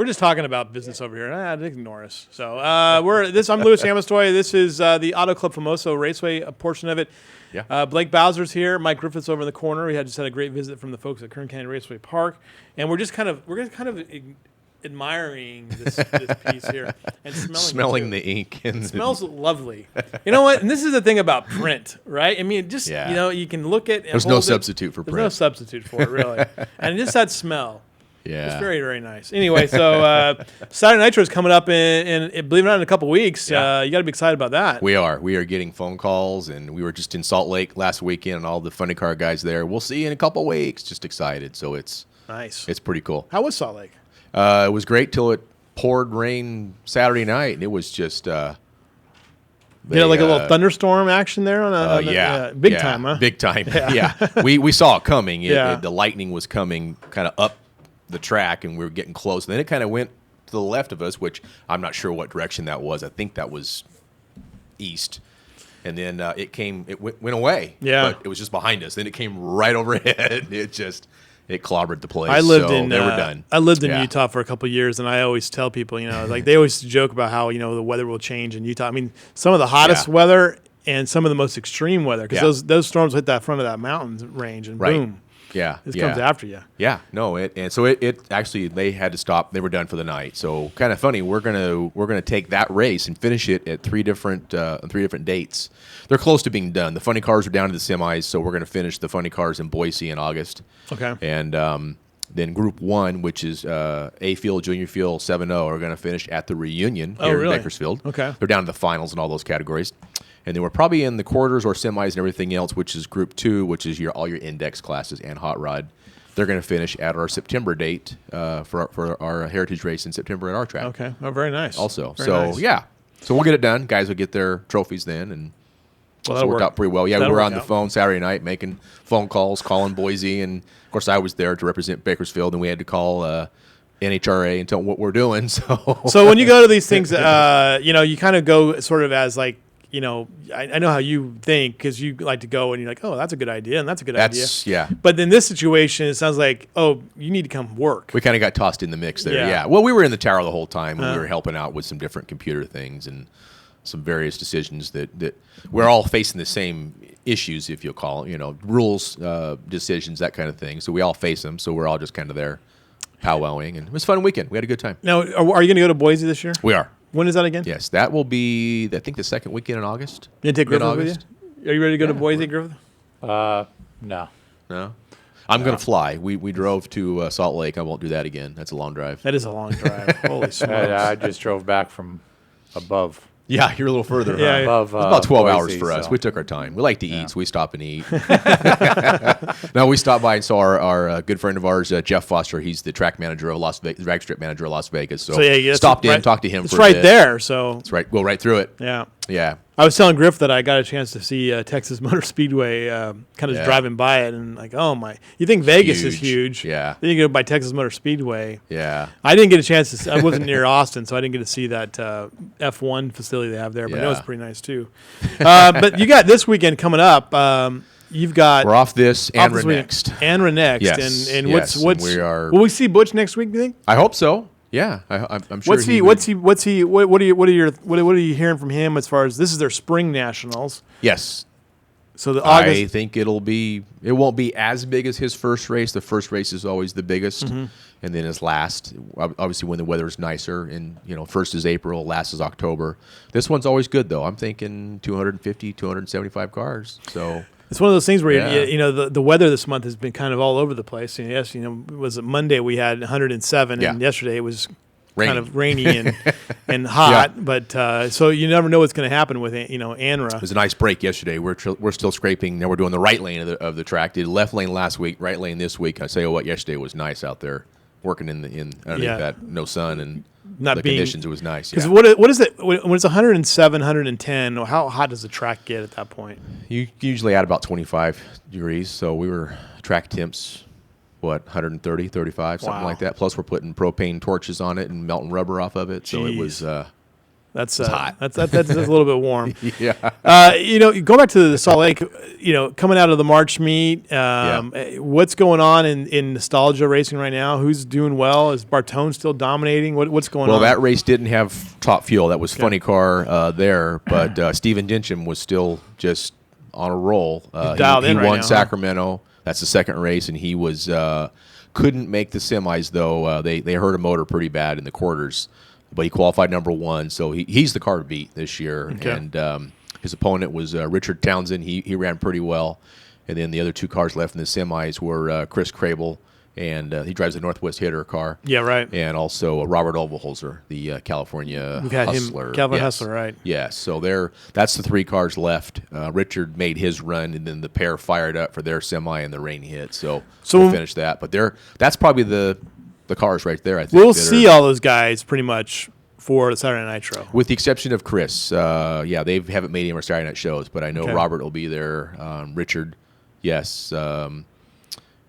We're just talking about business over here. Ignore us. So I'm Louis Amistoy. This is the AutoClub Famoso Raceway, a portion of it. Yeah. Blake Bowser's here. Mike Griffith's over in the corner. We just had a great visit from the folks at Kern County Raceway Park, and we're kind of admiring this piece here and smelling the ink. It smells lovely. You know what? And this is the thing about print, right? I mean, you can look at. There's no substitute for print. There's no substitute for it, really. And just that smell. Yeah. It's very, very nice. Anyway, so Saturday Nitro is coming up in believe it or not, in a couple weeks. Yeah. You got to be excited about that. We are getting phone calls, and we were just in Salt Lake last weekend, and all the funny car guys there. We'll see you in a couple weeks. Just excited. So it's nice. It's pretty cool. How was Salt Lake? It was great till it poured rain Saturday night, and it was just like a little thunderstorm action there big time, huh? Big time. Yeah. We saw it coming. The lightning was coming kind of up the track, and we were getting close. And then it kind of went to the left of us, which I'm not sure what direction that was. I think that was east. And then it went away. Yeah. But it was just behind us. Then it came right overhead. It clobbered the place. They were done. I lived in Utah for a couple of years, and I always tell people, they always joke about how, the weather will change in Utah. I mean, some of the hottest weather and some of the most extreme weather, because those storms hit that front of that mountain range, and boom. Yeah. It comes after you. Yeah. No, and so it actually, they had to stop. They were done for the night. So kind of funny. We're gonna take that race and finish it at three different dates. They're close to being done. The funny cars are down to the semis, so we're gonna finish the funny cars in Boise in August. Okay. And then Group 1, which is A Field, Junior Field, 7-0, are gonna finish at the reunion here in Bakersfield. Okay. They're down to the finals in all those categories. And then we're probably in the quarters or semis and everything else, which is Group 2, which is all your index classes and hot rod. They're going to finish at our September date for our heritage race in September at our track. Okay. Oh, very nice. Also. Very nice. So we'll get it done. Guys will get their trophies then. And so it worked out pretty well. Yeah, we were on the phone Saturday night making phone calls, calling Boise. And, of course, I was there to represent Bakersfield, and we had to call NHRA and tell them what we're doing. So when you go to these things, you kind of go sort of as like, I know how you think, because you like to go and you're like, oh, that's a good idea, and that's a good idea. Yeah. But in this situation, it sounds like, oh, you need to come work. We kind of got tossed in the mix there. Yeah. Well, we were in the tower the whole time. We were helping out with some different computer things and some various decisions that we're all facing the same issues, if you'll call it, rules, decisions, that kind of thing. So we all face them. So we're all just kind of there powwowing. And it was a fun weekend. We had a good time. Now, are you going to go to Boise this year? We are. When is that again? Yes, that will be, I think, the second weekend in August. You take Griffith with you? Are you ready to go to Boise, Griffith? No. No? I'm going to fly. We drove to Salt Lake. I won't do that again. That's a long drive. That is a long drive. Holy smokes. I just drove back from above. Yeah, you're a little further. Yeah, above, it's about 12 Boise, hours for us. so. We took our time. We like to eat, so we stop and eat. No, we stopped by and saw our good friend of ours, Jeff Foster. He's the track manager of Las Vegas, drag strip manager of Las Vegas. So stopped in, talked to him for a bit. It's right there, so. It's right. Go right through it. Yeah. Yeah. I was telling Griff that I got a chance to see Texas Motor Speedway, kind of driving by it, and like, oh my! You think Vegas is huge? Yeah. Then you go by Texas Motor Speedway. Yeah. I didn't get a chance to. I wasn't near Austin, so I didn't get to see that F1 facility they have there. But it was pretty nice too. But you got this weekend coming up. You've got we're off this and next. And next. Yes. And yes. what's we are? Will we see Butch next week? Do you think? I hope so. Yeah, I'm sure. What are you hearing from him as far as this is their spring nationals? Yes. So the August. I think it won't be as big as his first race. The first race is always the biggest, and then his last, obviously when the weather is nicer, and first is April, last is October. This one's always good though. I'm thinking 250, 275 cars. So. It's one of those things where the weather this month has been kind of all over the place. And yes, was it Monday we had 107, and yesterday it was kind of rainy and hot. Yeah. But so you never know what's going to happen with ANRA. It was a nice break yesterday. We're still scraping. Now we're doing the right lane of the track. Did left lane last week, right lane this week. I say, yesterday was nice out there working in underneath that no sun and. Not the being, conditions, it was nice. Because what is it when it's 107, 110? How hot does the track get at that point? You usually add about 25 degrees. So we were track temps, 130, 35, something like that. Plus we're putting propane torches on it and melting rubber off of it. So it was That's hot. That's a little bit warm. Yeah. Go back to the Salt Lake. Coming out of the March meet, what's going on in nostalgia racing right now? Who's doing well? Is Bartone still dominating? What's going on? Well, that race didn't have top fuel. That was funny car there, but Steven Dincham was still just on a roll. He's dialed in right won now, Sacramento. That's the second race, and he was couldn't make the semis though. They hurt a motor pretty bad in the quarters. But he qualified number 1, so he's the car to beat this year. Okay. And his opponent was Richard Townsend. He ran pretty well. And then the other 2 cars left in the semis were Chris Crable, and he drives the Northwest Hitter car. Yeah, right. And also Robert Overholzer, the California Hustler. California Hustler, right. Yes, so that's the 3 cars left. Richard made his run, and then the pair fired up for their semi, and the rain hit. So we'll finish that. But that's probably the cars right there, I think. We'll see all those guys pretty much for the Saturday Night Nitro. With the exception of Chris. They haven't made any more Saturday Night shows, but I know Robert will be there. Richard, yes. I'm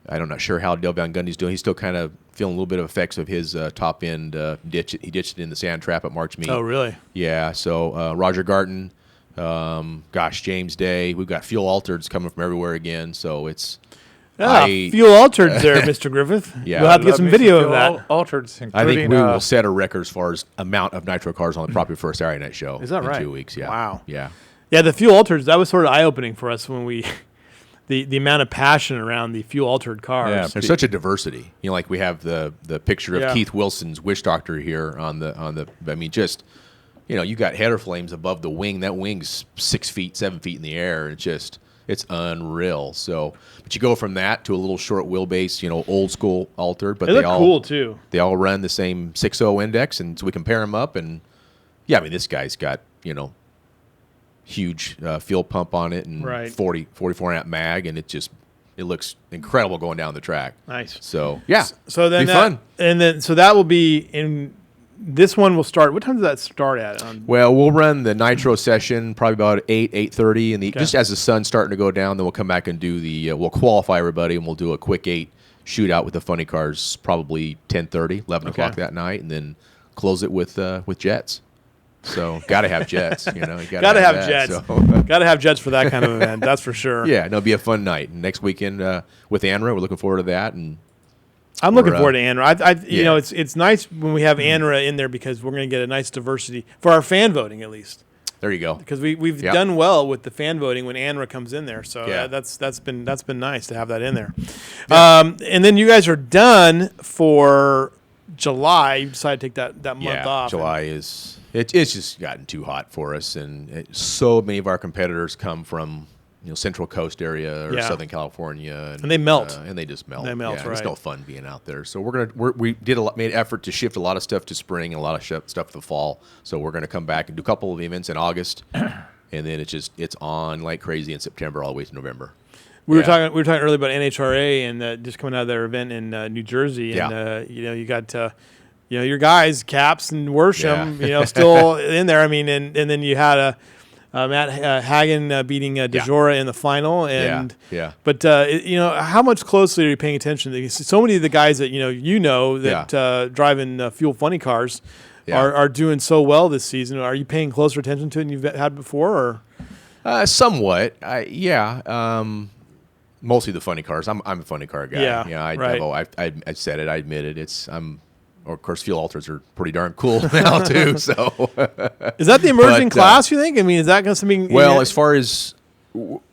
not sure how Dale Van Gundy's doing. He's still kind of feeling a little bit of effects of his top end ditch. He ditched it in the sand trap at March meet. Oh, really? Yeah, so Roger Garton, James Day. We've got fuel altereds coming from everywhere again, so it's... fuel altered there, Mr. Griffith. Yeah. We'll have to get some video of that. Altereds, I think including, we will set a record as far as amount of nitro cars on the property for a Saturday night show. Is that right? In 2 weeks, yeah. Wow. Yeah. Yeah, the fuel altereds, that was sort of eye-opening for us when we... The amount of passion around the fuel altered cars. Yeah, there's such a diversity. Like we have the picture of Keith Wilson's Wish Doctor here on the. I mean, just you got header flames above the wing. That wing's 6 feet, 7 feet in the air. It's unreal. So, but you go from that to a little short wheelbase, old school altered. But they look cool too. They all run the same 6.0 index, and so we can pair them up. And yeah, I mean, this guy's got huge fuel pump on it and 44 amp mag, and it looks incredible going down the track. Nice. So yeah, so then be fun. And then so that will be in. This one will start. What time does that start at? Well, we'll run the nitro session probably about 8:30, and just as the sun's starting to go down, then we'll come back and do we'll qualify everybody, and we'll do a quick 8 shootout with the funny cars, probably 10:30, 11 o'clock that night, and then close it with jets. So got to have jets, you got to have jets. So. Got to have jets for that kind of event. That's for sure. Yeah, it'll be a fun night. And next weekend with ANRA, we're looking forward to that. And I'm looking forward to ANRA. It's nice when we have ANRA in there because we're going to get a nice diversity for our fan voting at least. There you go. Because we've done well with the fan voting when ANRA comes in there. So that's been nice to have that in there. Yeah. And then you guys are done for July. You decided to take that month off. July is. It's just gotten too hot for us, and so many of our competitors come from Central Coast area or Southern California, and they melt, and they just melt. They melt. Right. It's no fun being out there. So we made an effort to shift a lot of stuff to spring and a lot of stuff to the fall. So we're gonna come back and do a couple of events in August, and then it's on like crazy in September all the way to November. We were talking earlier about NHRA and just coming out of their event in New Jersey, and you got. Your guys, Caps and Worsham, still in there. I mean, and then you had Matt Hagen beating DeJora in the final. And But how much closely are you paying attention to these? So many of the guys that that driving fuel funny cars are doing so well this season. Are you paying closer attention to it than you've had before? Or? Somewhat. Mostly the funny cars. I'm a funny car guy. I said it. I admit it. Of course, fuel alters are pretty darn cool now too. So, is that the emerging class? You think? I mean, is that going to something? Well, as far as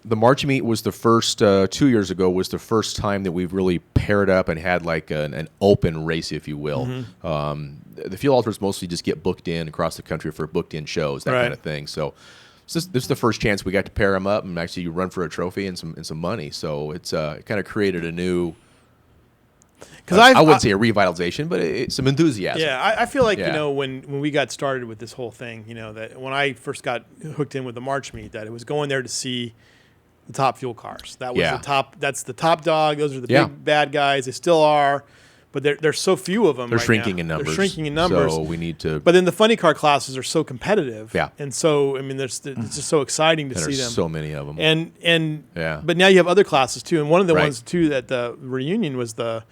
the March meet was the first 2 years ago was the first time that we've really paired up and had like an open race, if you will. Mm-hmm. The fuel alters mostly just get booked in across the country for booked in shows, that kind of thing. So this is the first chance we got to pair them up and actually run for a trophy and some money. So it kind of created a new. Because I wouldn't say a revitalization, but it's some enthusiasm. Yeah, I feel like when we got started with this whole thing, that when I first got hooked in with the March meet, that it was going there to see the top fuel cars. That was the top. That's the top dog. Those are the big bad guys. They still are, but there's so few of them. They're shrinking in numbers. They're shrinking in numbers. So we need to. But then the funny car classes are so competitive. Yeah. And so it's just so exciting to see them. There's so many of them. But now you have other classes too, and one of the ones too that the reunion was the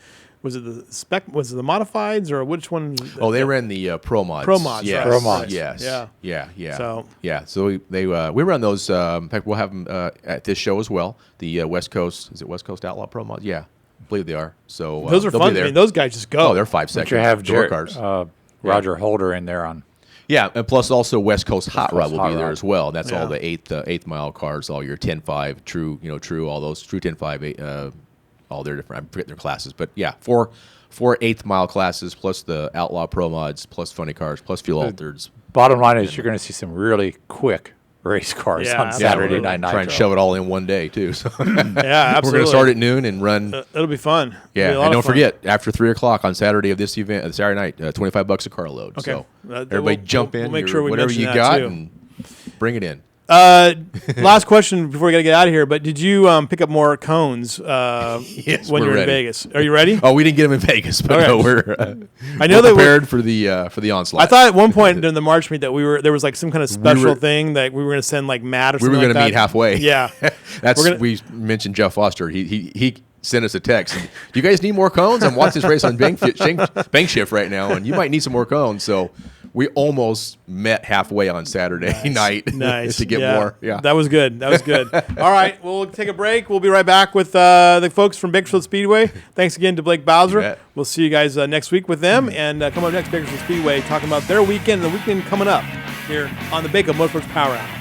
Was it the spec? Was it the modifieds or which one? Oh, they ran the Pro Mods. Pro Mods, yes. right. Pro Mods. Yes. Yeah. So we run those. In fact, we'll have them at this show as well. The West Coast, is it West Coast Outlaw Pro Mods? Yeah, I believe they are. So those are fun. I mean, those guys just go. Oh, they're 5 seconds. You have door cars. Roger Holder in there on. Yeah, and plus also West Coast Hot Rod will be there Rod. as well. That's all the eighth mile cars, all your 10.5, true, all those true 10.5, all their different. I forget their classes, but yeah, four 8th mile classes plus the Outlaw Pro Mods plus funny cars plus fuel alters. Bottom line is you're going to see some really quick race cars on Saturday Night Nitro. Try and shove it all in one day too. So yeah, absolutely. We're going to start at noon and run. It'll be fun. Yeah, and don't forget after 3 o'clock on Saturday of this event, Saturday night, $25 a car load. Okay, so everybody jump in. We'll make sure we whatever mention you that got too. and bring it in. Last question before we got to get out of here. But did you pick up more cones Yes, when we're you were in ready. Vegas? Are you ready? Oh, we didn't get them in Vegas, but Okay. no, we're I know we're they prepared for the onslaught. I thought at one point during the March meet that there was like some kind of special thing that we were going to send like Matt or we something. were going to meet halfway. Yeah, we mentioned Jeff Foster. He sent us a text. Do you guys need more cones? I'm watching this race on bank shift right now, and you might need some more cones. So we almost met halfway on Saturday night Nice. to get more. Yeah, that was good. All right, we'll take a break. We'll be right back with the folks from Bakersfield Speedway. Thanks again to Blake Bowser. We'll see you guys next week with them, and come up next, Bakersfield Speedway, talking about their weekend and the weekend coming up here on the Bako Motorsports Power Hour.